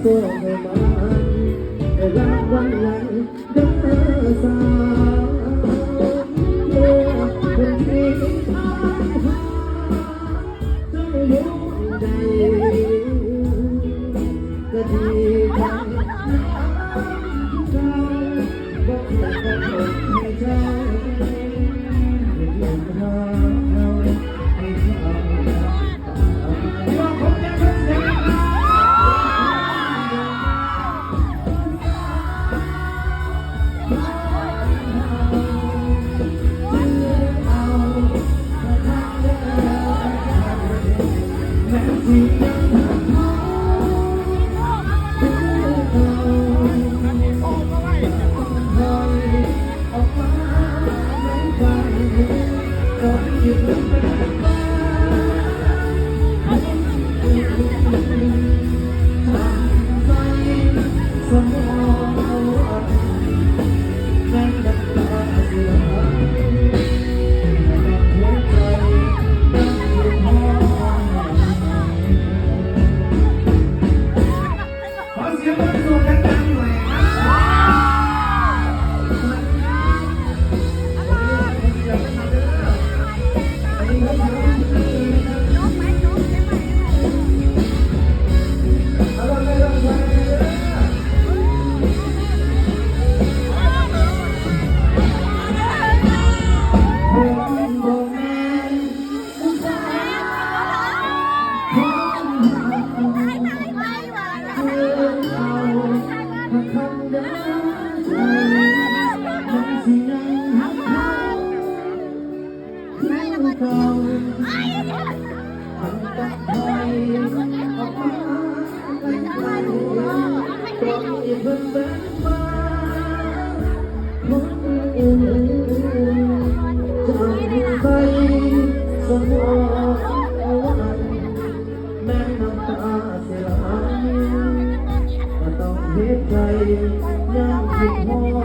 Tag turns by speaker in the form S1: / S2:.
S1: ตัวให้มันได้รับวันไหลเดินสายเพื่อคนที่ทำใจรู้ใจก็ดีใจใจบอกแต่ก็คงไม่ใจอย่างเราให้เขาแม่น้ำตาเสียไหลก็ต้องเห็นใจยังคิดฮอ